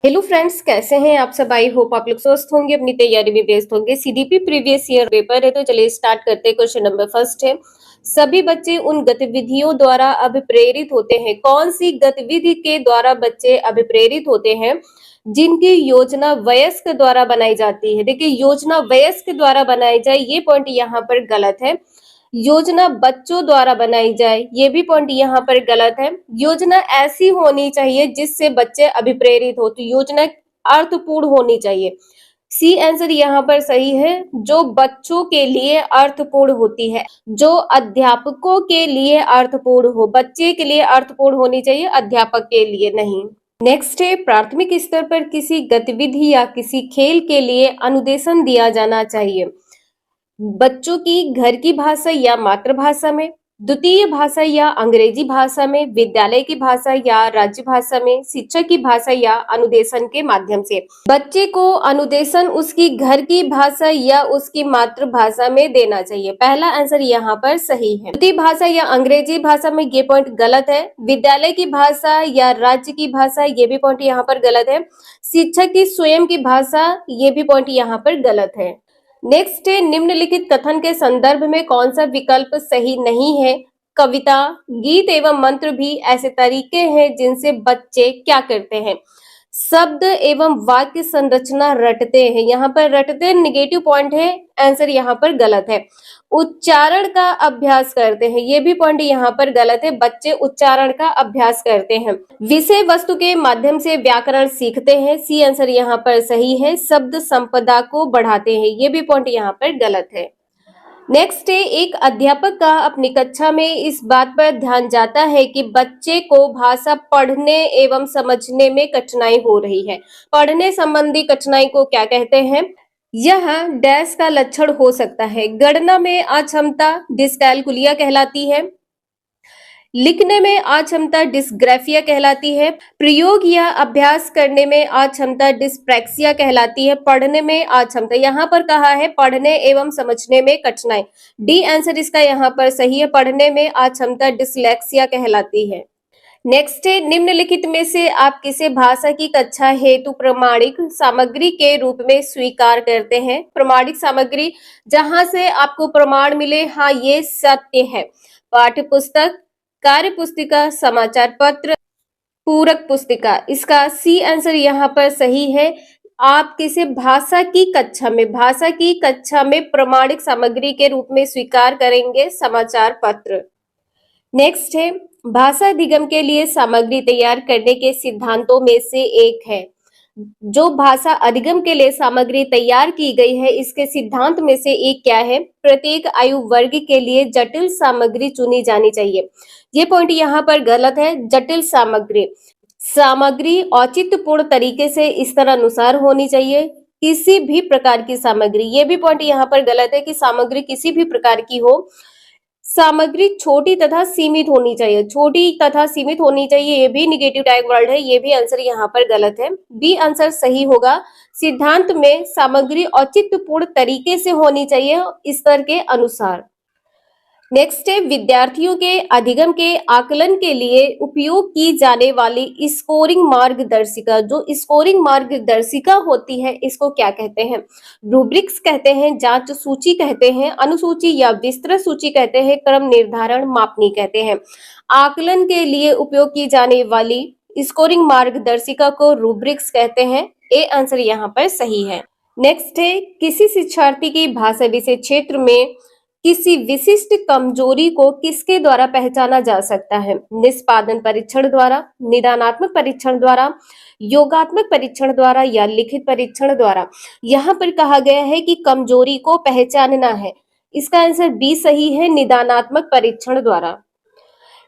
Hello friends, कैसे हैं आप सब। आई होप आप लोग स्वस्थ होंगे, अपनी तैयारी में व्यस्त होंगे। सीडीपी प्रीवियस ईयर पेपर है, तो चलिए स्टार्ट करते हैं। क्वेश्चन नंबर फर्स्ट है, सभी बच्चे उन गतिविधियों द्वारा अभिप्रेरित होते हैं। कौन सी गतिविधि के द्वारा बच्चे अभिप्रेरित होते हैं जिनकी योजना वयस्क द्वारा बनाई जाती है। देखिए, योजना वयस्क द्वारा बनाई जाए, ये पॉइंट यहाँ पर गलत है। योजना बच्चों द्वारा बनाई जाए, ये भी पॉइंट यहाँ पर गलत है। योजना ऐसी होनी चाहिए जिससे बच्चे अभिप्रेरित हो, तो योजना अर्थपूर्ण होनी चाहिए। सी आंसर यहाँ पर सही है, जो बच्चों के लिए अर्थपूर्ण होती है, जो अध्यापकों के लिए अर्थपूर्ण हो। बच्चे के लिए अर्थपूर्ण होनी चाहिए, अध्यापक के लिए नहीं। नेक्स्ट है, प्राथमिक स्तर पर किसी गतिविधि या किसी खेल के लिए अनुदेशन दिया जाना चाहिए। बच्चों की घर की भाषा या मातृभाषा में, द्वितीय भाषा या अंग्रेजी भाषा में, विद्यालय की भाषा या राज्य भाषा में, शिक्षक की भाषा या अनुदेशन के माध्यम से। बच्चे को अनुदेशन उसकी घर की भाषा या उसकी मातृभाषा में देना चाहिए। पहला आंसर यहाँ पर सही है। द्वितीय भाषा या अंग्रेजी भाषा में, ये पॉइंट गलत है। विद्यालय की भाषा या राज्य की भाषा, ये भी पॉइंट यहाँ पर गलत है। शिक्षक की स्वयं की भाषा, ये भी पॉइंट यहाँ पर गलत है। नेक्स्ट है, निम्नलिखित कथन के संदर्भ में कौन सा विकल्प सही नहीं है। कविता, गीत एवं मंत्र भी ऐसे तरीके हैं जिनसे बच्चे क्या करते हैं, शब्द एवं वाक्य संरचना रटते हैं। यहाँ पर रटते नेगेटिव पॉइंट है, आंसर यहाँ पर गलत है। उच्चारण का अभ्यास करते हैं, ये भी पॉइंट यहाँ पर गलत है। बच्चे उच्चारण का अभ्यास करते हैं। विषय वस्तु के माध्यम से व्याकरण सीखते हैं, सी आंसर यहाँ पर सही है। शब्द संपदा को बढ़ाते हैं, ये भी पॉइंट यहाँ पर गलत है। नेक्स्ट है, एक अध्यापक का अपनी कक्षा में इस बात पर ध्यान जाता है कि बच्चे को भाषा पढ़ने एवं समझने में कठिनाई हो रही है। पढ़ने संबंधी कठिनाई को क्या कहते हैं। यह डैश का लक्षण हो सकता है। गणना में अक्षमता डिस्कैलकुलिया कहलाती है। लिखने में अक्षमता डिस्ग्राफिया कहलाती है। प्रयोग या अभ्यास करने में अक्षमता डिस्प्रैक्सिया कहलाती है। पढ़ने में अक्षमता, यहाँ पर कहा है पढ़ने एवं समझने में कठिनाई। डी आंसर इसका यहाँ पर सही है। पढ़ने में अक्षमता डिसलेक्सिया कहलाती है। नेक्स्ट है, निम्नलिखित में से आप किसे भाषा की कक्षा हेतु प्रमाणिक सामग्री के रूप में स्वीकार करते हैं। प्रमाणिक सामग्री, जहां से आपको प्रमाण मिले, हाँ ये सत्य है। पाठ्य पुस्तक, कार्य पुस्तिका, समाचार पत्र, पूरक पुस्तिका। इसका सी आंसर यहाँ पर सही है। आप किसी भाषा की कक्षा में प्रमाणिक सामग्री के रूप में स्वीकार करेंगे समाचार पत्र। नेक्स्ट है, भाषा अधिगम के लिए सामग्री तैयार करने के सिद्धांतों में से एक है। जो भाषा अधिगम के लिए सामग्री तैयार की गई है, इसके सिद्धांत में से एक क्या है। प्रत्येक आयु वर्ग के लिए जटिल सामग्री चुनी जानी चाहिए, ये पॉइंट यहाँ पर गलत है। जटिल सामग्री औचित्यपूर्ण तरीके से स्तर अनुसार होनी चाहिए। किसी भी प्रकार की सामग्री, ये भी पॉइंट यहाँ पर गलत है कि सामग्री किसी भी प्रकार की हो। सामग्री छोटी तथा सीमित होनी चाहिए। छोटी तथा सीमित होनी चाहिए, ये भी निगेटिव टैग वर्ड है, ये भी आंसर यहाँ पर गलत है। बी आंसर सही होगा। सिद्धांत में सामग्री औचित्यपूर्ण तरीके से होनी चाहिए, स्तर के अनुसार। नेक्स्ट है, विद्यार्थियों के अधिगम के आकलन के लिए उपयोग की जाने वाली स्कोरिंग मार्गदर्शिका, जो स्कोरिंग मार्गदर्शिका होती है, इसको क्या कहते हैं। रूब्रिक्स कहते हैं, जांच सूची कहते हैं, अनुसूची या विस्तृत सूची कहते हैं, क्रम निर्धारण मापनी कहते हैं। आकलन के लिए उपयोग की जाने वाली स्कोरिंग मार्गदर्शिका को रूब्रिक्स कहते हैं। ए आंसर यहाँ पर सही है। नेक्स्ट है, किसी शिक्षार्थी की भाषा विषय क्षेत्र में किसी विशिष्ट कमजोरी को किसके द्वारा पहचाना जा सकता है। निष्पादन परीक्षण द्वारा, निदानात्मक परीक्षण द्वारा, योगात्मक परीक्षण द्वारा या लिखित परीक्षण द्वारा। यहाँ पर कहा गया है कि कमजोरी को पहचानना है, इसका आंसर बी सही है, निदानात्मक परीक्षण द्वारा।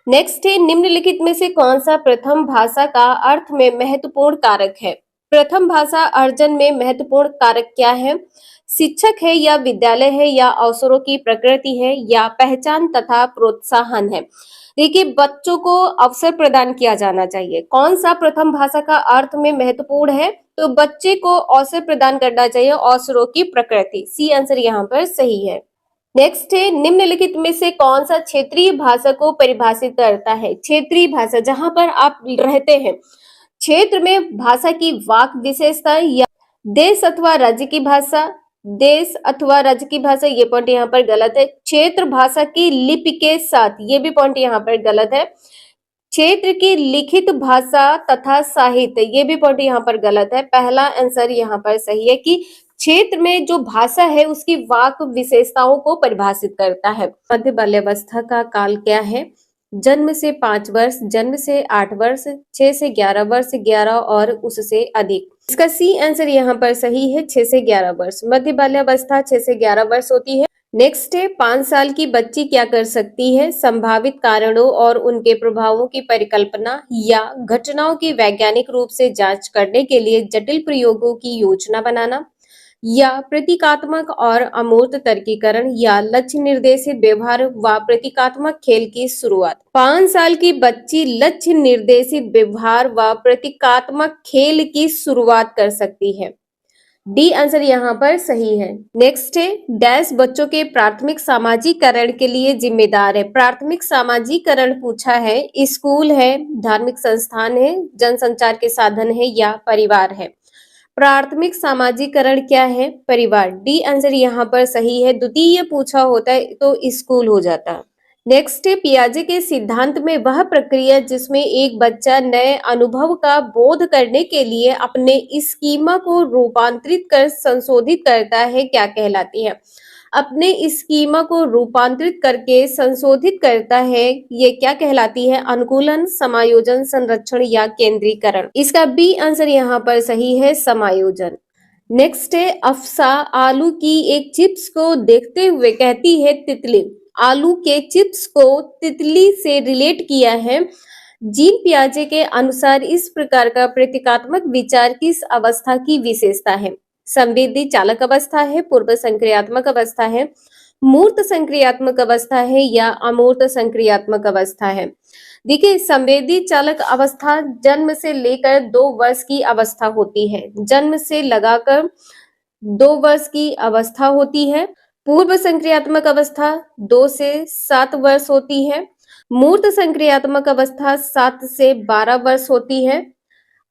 नेक्स्ट है, निम्नलिखित में से कौन सा प्रथम भाषा का अर्थ में महत्वपूर्ण कारक है। प्रथम भाषा अर्जन में महत्वपूर्ण कारक क्या है। शिक्षक है या विद्यालय है या अवसरों की प्रकृति है या पहचान तथा प्रोत्साहन है। देखिए, बच्चों को अवसर प्रदान किया जाना चाहिए। कौन सा प्रथम भाषा का अर्थ में महत्वपूर्ण है, तो बच्चे को अवसर प्रदान करना चाहिए, अवसरों की प्रकृति। सी आंसर यहाँ पर सही है। नेक्स्ट है, निम्नलिखित में से कौन सा क्षेत्रीय भाषा को परिभाषित करता है। क्षेत्रीय भाषा, जहां पर आप रहते हैं, क्षेत्र में भाषा की वाक विशेषता या देश अथवा राज्य की भाषा, देश अथवा राज्य की भाषा, ये पॉइंट यहाँ पर गलत है। क्षेत्र भाषा की लिपि के साथ, ये भी पॉइंट यहाँ पर गलत है। क्षेत्र की लिखित भाषा तथा साहित्य, ये भी पॉइंट यहाँ पर गलत है। पहला आंसर यहाँ पर सही है कि क्षेत्र में जो भाषा है उसकी वाक विशेषताओं को परिभाषित करता है। मध्य बाल्यावस्था का काल क्या है? जन्म से 5 वर्ष, जन्म से 8 वर्ष, 6 से 11 वर्ष, 11 और उससे अधिक। इसका सी आंसर यहाँ पर सही है, 6 से 11 वर्ष। मध्य बाल्यावस्था 6 से 11 वर्ष होती है। नेक्स्ट है, 5 साल की बच्ची क्या कर सकती है? संभावित कारणों और उनके प्रभावों की परिकल्पना या घटनाओं की वैज्ञानिक रूप से जांच करने के लिए जटिल प्रयोगों की योजना बनाना, या प्रतीकात्मक और अमूर्त तर्कीकरण, या लक्ष्य निर्देशित व्यवहार व प्रतीकात्मक खेल की शुरुआत। 5 साल की बच्ची लक्ष्य निर्देशित व्यवहार व प्रतीकात्मक खेल की शुरुआत कर सकती है। डी आंसर यहाँ पर सही है। नेक्स्ट है, डैश बच्चों के प्राथमिक सामाजिकरण के लिए जिम्मेदार है? प्राथमिक सामाजिकरण पूछा है, स्कूल है, धार्मिक संस्थान है, जनसंचार के साधन है, या परिवार है? प्राथमिक सामाजिकरण क्या है? परिवार। डी आंसर यहाँ पर सही है। द्वितीय पूछा होता है तो स्कूल हो जाता। नेक्स्ट है, पियाजे के सिद्धांत में वह प्रक्रिया जिसमें एक बच्चा नए अनुभव का बोध करने के लिए अपने स्कीमा को रूपांतरित कर संशोधित करता है, क्या कहलाती है? अपने स्कीमा को रूपांतरित करके संशोधित करता है, ये क्या कहलाती है? अनुकूलन, समायोजन, संरक्षण, या केंद्रीकरण? इसका बी आंसर यहाँ पर सही है, समायोजन। नेक्स्ट है, अफसा आलू की एक चिप्स को देखते हुए कहती है तितली। आलू के चिप्स को तितली से रिलेट किया है। जीन पियाजे के अनुसार इस प्रकार का प्रतीकात्मक विचार किस अवस्था की विशेषता है? संवेदी चालक अवस्था है, पूर्व संक्रियात्मक अवस्था है, मूर्त संक्रियात्मक अवस्था है, या अमूर्त संक्रियात्मक अवस्था है? देखिए, संवेदी चालक अवस्था जन्म से लेकर 2 वर्ष की अवस्था होती है। जन्म से लगाकर 2 वर्ष की अवस्था होती है। पूर्व संक्रियात्मक अवस्था 2 से 7 वर्ष होती है। मूर्त संक्रियात्मक अवस्था 7 से 12 वर्ष होती है।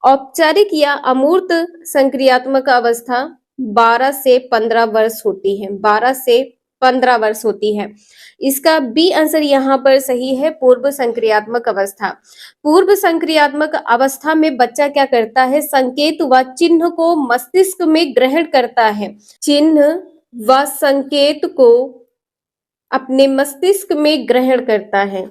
औपचारिक या अमूर्त संक्रियात्मक अवस्था 12 से 15 वर्ष होती है। 12 से 15 वर्ष होती है। इसका बी आंसर यहाँ पर सही है, पूर्व संक्रियात्मक अवस्था। पूर्व संक्रियात्मक अवस्था में बच्चा क्या करता है? संकेत व चिन्ह को मस्तिष्क में ग्रहण करता है। चिन्ह व संकेत को अपने मस्तिष्क में ग्रहण करता है।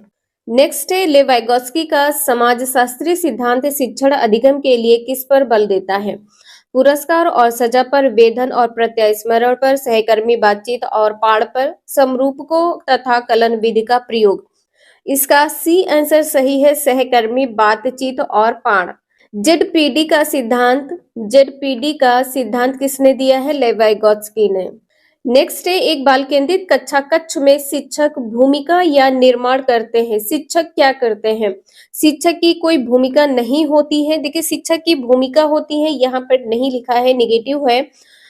नेक्स्ट है, लेवाइगोस्की का समाजशास्त्रीय सिद्धांत शिक्षण अधिगम के लिए किस पर बल देता है? पुरस्कार और सजा पर, वेधन और प्रत्यय स्मरण पर, सहकर्मी बातचीत और पाठ पर, समरूपकों तथा कलन विधि का प्रयोग? इसका सी आंसर सही है, सहकर्मी बातचीत और पाठ। जेडपीडी का सिद्धांत किसने दिया है? लेवाइगोस्की ने। नेक्स्ट है, एक बाल केंद्रित कक्षा कक्ष में शिक्षक भूमिका या निर्माण करते हैं। शिक्षक क्या करते हैं? शिक्षक की कोई भूमिका नहीं होती है। देखिए, शिक्षक की भूमिका होती है, यहाँ पर नहीं लिखा है, निगेटिव है,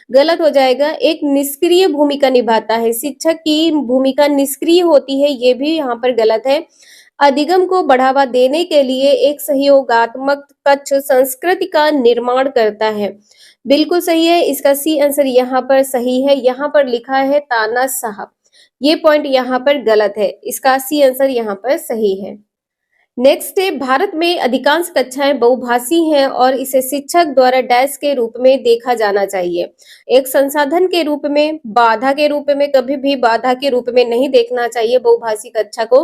गलत हो जाएगा। एक निष्क्रिय भूमिका निभाता है। शिक्षक की भूमिका निष्क्रिय होती है, ये भी यहाँ पर गलत है। अधिगम को बढ़ावा देने के लिए एक सहयोगात्मक कक्ष संस्कृति का निर्माण करता है। बिल्कुल सही है, इसका सी आंसर यहाँ पर सही है। यहाँ पर लिखा है तानाशाह, ये पॉइंट यहाँ पर गलत है। इसका सी आंसर यहाँ पर सही है। नेक्स्ट है, भारत में अधिकांश कक्षाएं बहुभाषी हैं और इसे शिक्षक द्वारा डैश के रूप में देखा जाना चाहिए। एक संसाधन के रूप में, बाधा के रूप में, कभी भी बाधा के रूप में नहीं देखना चाहिए बहुभाषी कक्षा को।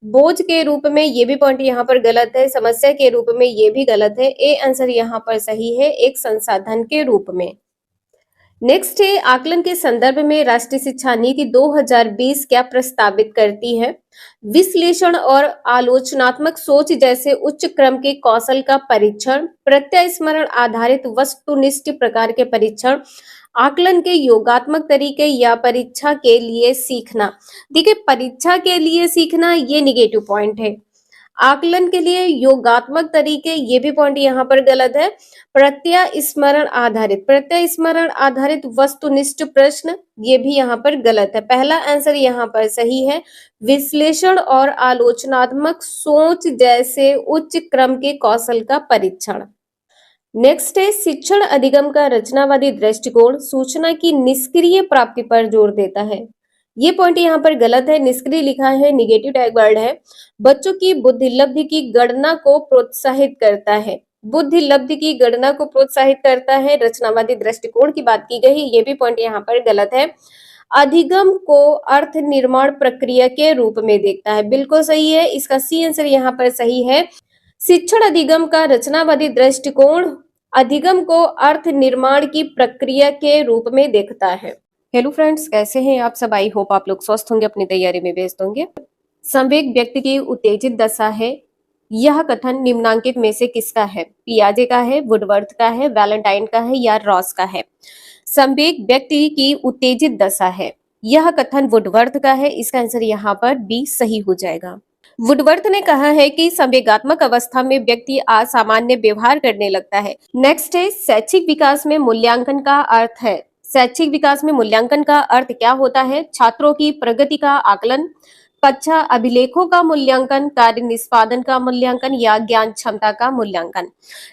बोझ के रूप में, ये भी पॉइंट यहाँ पर गलत है। समस्या के रूप में, ये भी गलत है। ए आंसर यहाँ पर सही है, एक संसाधन के रूप में। नेक्स्ट है, आकलन के संदर्भ में राष्ट्रीय शिक्षा नीति 2020 क्या प्रस्तावित करती है? विश्लेषण और आलोचनात्मक सोच जैसे उच्च क्रम के कौशल का परीक्षण, प्रत्यय स्मरण आधारित वस्तुनिष्ठ प्रकार के परीक्षण, आकलन के योगात्मक तरीके, या परीक्षा के लिए सीखना? देखिए, परीक्षा के लिए सीखना ये निगेटिव पॉइंट है। आकलन के लिए योगात्मक तरीके, ये भी पॉइंट यहाँ पर गलत है। प्रत्यय स्मरण आधारित वस्तुनिष्ठ प्रश्न, ये भी यहाँ पर गलत है। पहला आंसर यहाँ पर सही है, विश्लेषण और आलोचनात्मक सोच जैसे उच्च क्रम के कौशल का परीक्षण। नेक्स्ट है शिक्षण अधिगम का रचनावादी दृष्टिकोण सूचना की निष्क्रिय प्राप्ति पर जोर देता है। ये पॉइंट यहाँ पर गलत है, निष्क्रिय लिखा है, निगेटिव टैग वर्ड है। बच्चों की बुद्धि लब्धि की गणना को प्रोत्साहित करता है। बुद्धि लब्धि की गणना को प्रोत्साहित करता है, रचनावादी दृष्टिकोण की बात की गई, ये भी पॉइंट यहाँ पर गलत है। अधिगम को अर्थ निर्माण प्रक्रिया के रूप में देखता है, बिल्कुल सही है, इसका सी आंसर यहाँ पर सही है। शिक्षण अधिगम का रचनावादी दृष्टिकोण अधिगम को अर्थ निर्माण की प्रक्रिया के रूप में देखता है। हेलो फ्रेंड्स, कैसे हैं आप सब? आई होप आप लोग स्वस्थ होंगे, अपनी तैयारी में व्यस्त होंगे। संवेग व्यक्ति की उत्तेजित दशा है। यह कथन निम्नांकित में से किसका है? पियाजे का है, वुडवर्थ का है, वैलेंटाइन का है या रॉस का है? संवेग व्यक्ति की उत्तेजित दशा है, यह कथन वुडवर्थ का है। इसका आंसर यहाँ पर बी सही हो जाएगा। वुडवर्थ ने कहा है कि संवेगात्मक अवस्था में व्यक्ति असामान्य व्यवहार करने लगता है। नेक्स्ट है शैक्षिक विकास में मूल्यांकन का अर्थ है। शैक्षिक विकास में मूल्यांकन का अर्थ क्या होता है? छात्रों की प्रगति का आकलन, कक्षा अभिलेखों का मूल्यांकन, कार्य निष्पादन का मूल्यांकन या ज्ञान क्षमता का मूल्यांकन।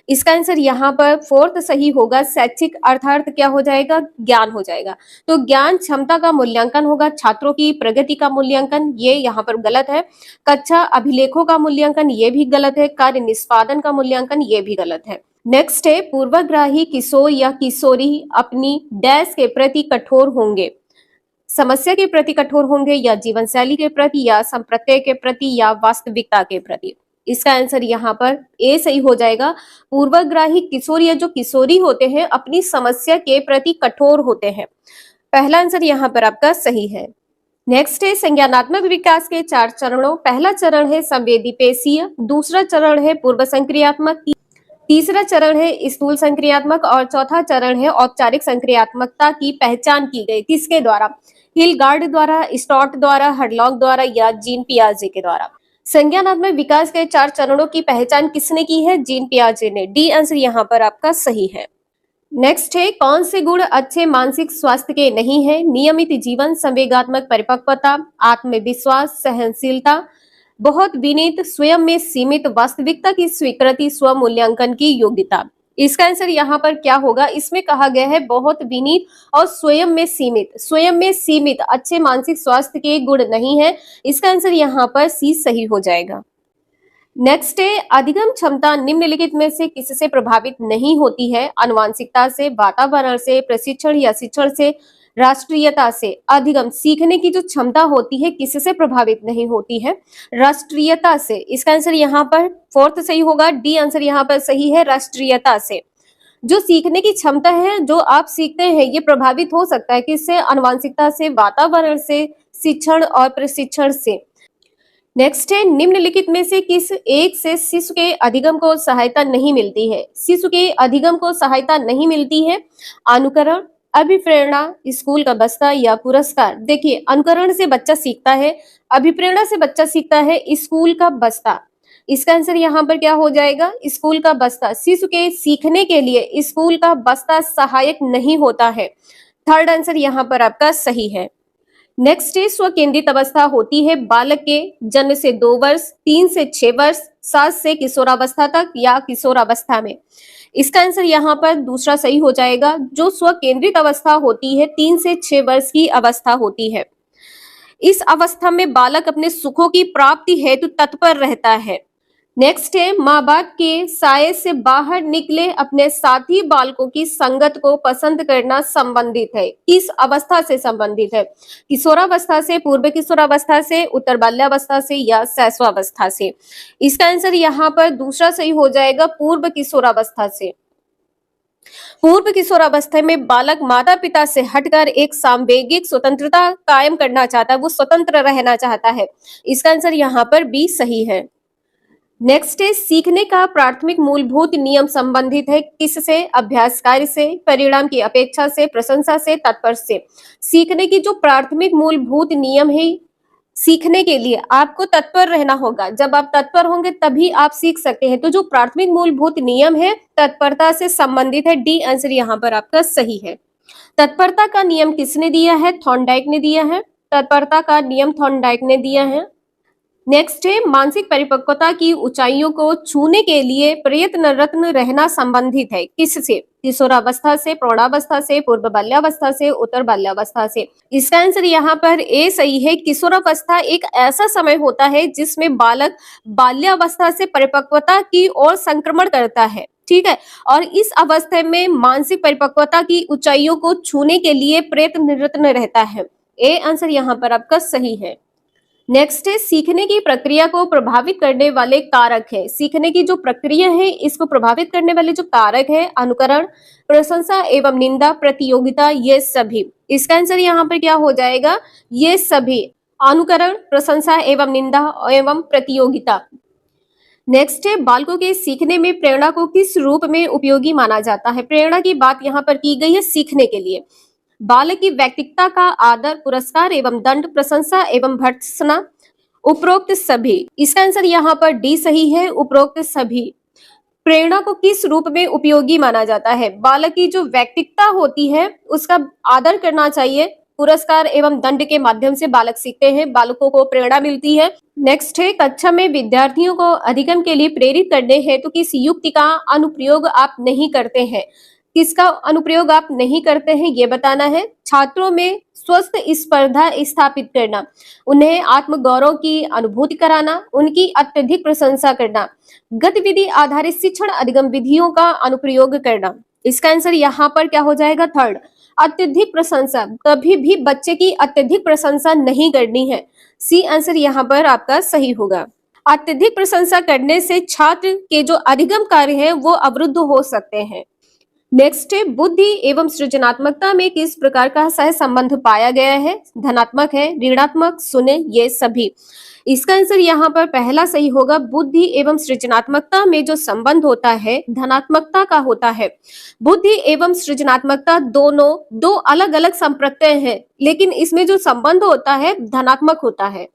इसका आंसर यहाँ पर फोर्थ सही होगा। शैक्षिक अर्थार्थ क्या हो जाएगा? ज्ञान हो जाएगा। तो ज्ञान क्षमता का मूल्यांकन होगा, छात्रों की प्रगति का मूल्यांकन ये यहाँ पर गलत है। कक्षा अभिलेखों का मूल्यांकन ये भी गलत है। कार्य निष्पादन का मूल्यांकन ये भी गलत है। नेक्स्ट है पूर्वग्राही किशोर या किशोरी अपनी डैश के प्रति कठोर होंगे। समस्या के प्रति कठोर होंगे या जीवन शैली के प्रति या संप्रत्यय के प्रति या वास्तविकता के प्रति। इसका आंसर यहाँ पर ए सही हो जाएगा। पूर्वग्राही किशोर या जो किशोरी होते हैं अपनी समस्या के प्रति कठोर होते हैं। पहला आंसर यहाँ पर आपका सही है। नेक्स्ट है संज्ञानात्मक विकास के 4 चरणों। पहला चरण है संवेदीपेशीय, दूसरा चरण है पूर्व संक्रियात्मक, तीसरा चरण है स्थूल संक्रियात्मक और चौथा चरण है औपचारिक संक्रियात्मकता की पहचान की गई। किसके द्वारा? हिलगार्ड द्वारा, स्टॉट द्वारा, हडलॉक द्वारा या जीन पियाजे के द्वारा। संज्ञानात्मक विकास के 4 चरणों की पहचान किसने की है? जीन पियाजे ने। डी आंसर यहाँ पर आपका सही है। नेक्स्ट है कौन से गुण अच्छे मानसिक स्वास्थ्य के नहीं है? नियमित जीवन, संवेगात्मक परिपक्वता, आत्मविश्वास, सहनशीलता, बहुत विनीत, स्वयं में सीमित, वास्तविकता की स्वीकृति, स्व मूल्यांकन की योग्यता। इसका आंसर यहाँ पर क्या होगा? इसमें कहा गया है बहुत विनीत और स्वयं में सीमित। स्वयं में सीमित अच्छे मानसिक स्वास्थ्य के गुण नहीं है। इसका आंसर यहाँ पर सी सही हो जाएगा। नेक्स्ट है अधिगम क्षमता निम्नलिखित में से किससे प्रभावित नहीं होती है? आनुवांशिकता से, वातावरण से, प्रशिक्षण या शिक्षण से, राष्ट्रीयता से। अधिगम सीखने की जो क्षमता होती है किससे प्रभावित नहीं होती है? राष्ट्रीयता से। इसका आंसर यहाँ पर फोर्थ सही होगा। डी आंसर यहाँ पर सही है, राष्ट्रीयता से। जो सीखने की क्षमता है, जो आप सीखते हैं, ये प्रभावित हो सकता है किससे? आनुवांशिकता से, वातावरण से, शिक्षण और प्रशिक्षण से। नेक्स्ट है निम्नलिखित में से किस एक से शिशु के अधिगम को सहायता नहीं मिलती है? शिशु के अधिगम को सहायता नहीं मिलती है। अनुकरण, अभिप्रेरणा, स्कूल का बस्ता या पुरस्कार। देखिए अनुकरण से बच्चा सीखता है, अभिप्रेरणा से बच्चा सीखता है, स्कूल का बस्ता। इसका आंसर यहाँ पर क्या हो जाएगा? स्कूल का बस्ता। शिशु के सीखने के लिए स्कूल का बस्ता सहायक नहीं होता है। थर्ड आंसर यहाँ पर आपका सही है। नेक्स्ट है स्वकेंद्रित अवस्था होती है बालक के जन्म से 2 वर्ष, 3 से 6 वर्ष, 7 से किशोरावस्था तक या किशोरावस्था में। इसका आंसर यहाँ पर दूसरा सही हो जाएगा। जो स्वकेंद्रित अवस्था होती है 3 से 6 वर्ष की अवस्था होती है। इस अवस्था में बालक अपने सुखों की प्राप्ति हेतु तत्पर रहता है। नेक्स्ट है माँ बाप के साये से बाहर निकले अपने साथी बालकों की संगत को पसंद करना संबंधित है। किस अवस्था से संबंधित है? किशोरावस्था से, पूर्व किशोरावस्था से, उत्तर बाल्यावस्था से या शैशवावस्था से। इसका आंसर यहाँ पर दूसरा सही हो जाएगा, पूर्व किशोरावस्था से। पूर्व किशोरावस्था में बालक माता पिता से हटकर एक सांवेगिक स्वतंत्रता कायम करना चाहता है, वो स्वतंत्र रहना चाहता है। इसका आंसर यहाँ पर बी सही है। नेक्स्ट है सीखने का प्राथमिक मूलभूत नियम संबंधित है किससे? अभ्यास कार्य से, परिणाम की अपेक्षा से, प्रशंसा से, तत्पर से। सीखने की जो प्राथमिक मूलभूत नियम है, सीखने के लिए आपको तत्पर रहना होगा। जब आप तत्पर होंगे तभी आप सीख सकते हैं। तो जो प्राथमिक मूलभूत नियम है तत्परता से संबंधित है। डी आंसर यहाँ पर आपका सही है। तत्परता का नियम किसने दिया है? थॉर्नडाइक ने दिया है। तत्परता का नियम थॉर्नडाइक ने दिया है। नेक्स्ट है मानसिक परिपक्वता की ऊंचाइयों को छूने के लिए प्रयत्नरत रहना संबंधित है किससे? किशोरावस्था से, प्रौढ़ावस्था से, पूर्व बाल्यावस्था से, उत्तर बाल्यावस्था से। इसका आंसर यहाँ पर ए सही है। किशोरावस्था एक ऐसा समय होता है जिसमें बालक बाल्यावस्था से परिपक्वता की ओर संक्रमण करता है, ठीक है, और इस अवस्था में मानसिक परिपक्वता की ऊंचाइयों को छूने के लिए प्रयत्नरत रहता है। ए आंसर यहाँ पर आपका सही है। नेक्स्ट है सीखने की प्रक्रिया को प्रभावित करने वाले कारक है। सीखने की जो प्रक्रिया है इसको प्रभावित करने वाले जो कारक है अनुकरण, प्रशंसा एवं निंदा, प्रतियोगिता, ये सभी। इसका आंसर यहाँ पर क्या हो जाएगा? ये सभी। अनुकरण, प्रशंसा एवं निंदा एवं प्रतियोगिता। नेक्स्ट है बालकों के सीखने में प्रेरणा को किस रूप में उपयोगी माना जाता है? प्रेरणा की बात यहाँ पर की गई है सीखने के लिए। बालक की व्यक्तित्वता का आदर, पुरस्कार एवं दंड, प्रशंसा एवं भर्त्सना, उपरोक्त सभी। इसका आंसर यहाँ पर डी सही है, उपरोक्त सभी। प्रेरणा को किस रूप में उपयोगी माना जाता है? बालक की जो व्यक्तित्वता होती है उसका आदर करना चाहिए, पुरस्कार एवं दंड के माध्यम से बालक सीखते हैं, बालकों को प्रेरणा मिलती है। नेक्स्ट है कक्षा में विद्यार्थियों को अधिगम के लिए प्रेरित करने हेतु किस युक्ति का अनुप्रयोग आप नहीं करते हैं? किसका अनुप्रयोग आप नहीं करते हैं ये बताना है। छात्रों में स्वस्थ स्पर्धा स्थापित करना, उन्हें आत्मगौरव की अनुभूति कराना, उनकी अत्यधिक प्रशंसा करना, गतिविधि आधारित शिक्षण अधिगम विधियों का अनुप्रयोग करना। इसका आंसर यहाँ पर क्या हो जाएगा? थर्ड, अत्यधिक प्रशंसा। कभी भी बच्चे की अत्यधिक प्रशंसा नहीं करनी है। सी आंसर यहाँ पर आपका सही होगा। अत्यधिक प्रशंसा करने से छात्र के जो अधिगम कार्य है वो अवरुद्ध हो सकते हैं। नेक्स्ट है बुद्धि एवं सृजनात्मकता में किस प्रकार का सह संबंध पाया गया है? धनात्मक है, ऋणात्मक, शून्य, ये सभी। इसका आंसर यहाँ पर पहला सही होगा। बुद्धि एवं सृजनात्मकता में जो संबंध होता है धनात्मकता का होता है। बुद्धि एवं सृजनात्मकता दोनों दो अलग अलग संप्रत्यय हैं, लेकिन इसमें जो संबंध होता है धनात्मक होता है।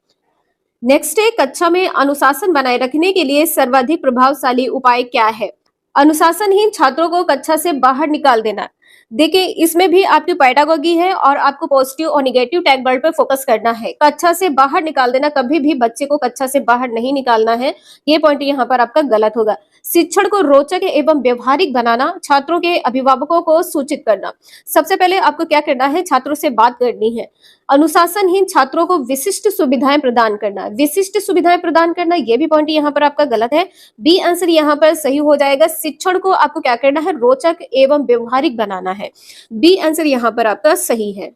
नेक्स्ट है कक्षा में अनुशासन बनाए रखने के लिए सर्वाधिक प्रभावशाली उपाय क्या है? अनुशासनहीन छात्रों को कक्षा से बाहर निकाल देना। देखिए इसमें भी आपकी पैडागोगी है और आपको पॉजिटिव और निगेटिव टैग वर्ड पर फोकस करना है। कक्षा से बाहर निकाल देना, कभी भी बच्चे को कक्षा से बाहर नहीं निकालना है, ये पॉइंट यहाँ पर आपका गलत होगा। शिक्षण को रोचक एवं व्यवहारिक बनाना, छात्रों के अभिभावकों को सूचित करना। सबसे पहले आपको क्या करना है? छात्रों से बात करनी है। अनुशासनहीन छात्रों को विशिष्ट सुविधाएं प्रदान करना। विशिष्ट सुविधाएं प्रदान करना, ये भी पॉइंट यहाँ पर आपका गलत है। बी आंसर यहाँ पर सही हो जाएगा। शिक्षण को आपको क्या करना है? रोचक एवं व्यवहारिक बनाना है। बी आंसर यहाँ पर आपका सही है।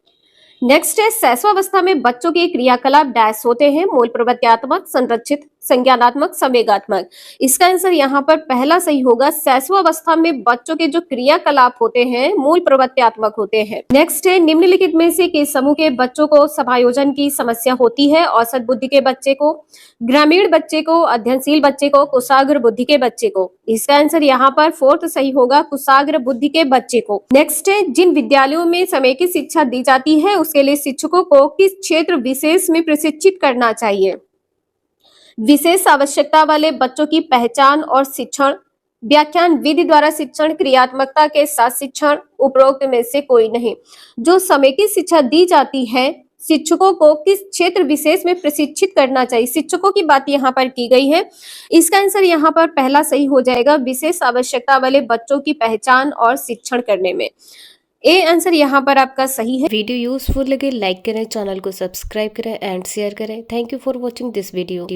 नेक्स्ट है शैशवावस्था में बच्चों के क्रियाकलाप डैश होते हैं? मूल प्रवृत्त्यात्मक, संरक्षित, संज्ञानात्मक, संवेगात्मक। इसका आंसर यहाँ पर पहला सही होगा। शैशवावस्था में बच्चों के जो क्रियाकलाप होते हैं मूल प्रवृत्त्यात्मक होते हैं। नेक्स्ट है निम्नलिखित में से किस समूह के बच्चों को समायोजन की समस्या होती है? औसत बुद्धि के बच्चे को, ग्रामीण बच्चे को, अध्ययनशील बच्चे को, कुशाग्र बुद्धि के बच्चे को। इसका आंसर यहाँ पर फोर्थ सही होगा, कुशाग्र बुद्धि के बच्चे को। नेक्स्ट है जिन विद्यालयों में समय की शिक्षा दी जाती है उसके लिए शिक्षकों को किस क्षेत्र विशेष में प्रशिक्षित करना चाहिए? विशेष आवश्यकता वाले बच्चों की पहचान और शिक्षण, व्याख्यान विधि द्वारा शिक्षण, क्रियात्मकता के साथ शिक्षण, उपरोक्त में से कोई नहीं। जो समय की शिक्षा दी जाती है शिक्षकों को किस क्षेत्र विशेष में प्रशिक्षित करना चाहिए? शिक्षकों की बात यहाँ पर की गई है। इसका आंसर यहाँ पर पहला सही हो जाएगा, विशेष आवश्यकता वाले बच्चों की पहचान और शिक्षण करने में। ए आंसर यहाँ पर आपका सही है। वीडियो यूजफुल लगे लाइक करें, चैनल को सब्सक्राइब करें एंड शेयर करें। Thank you for watching this video.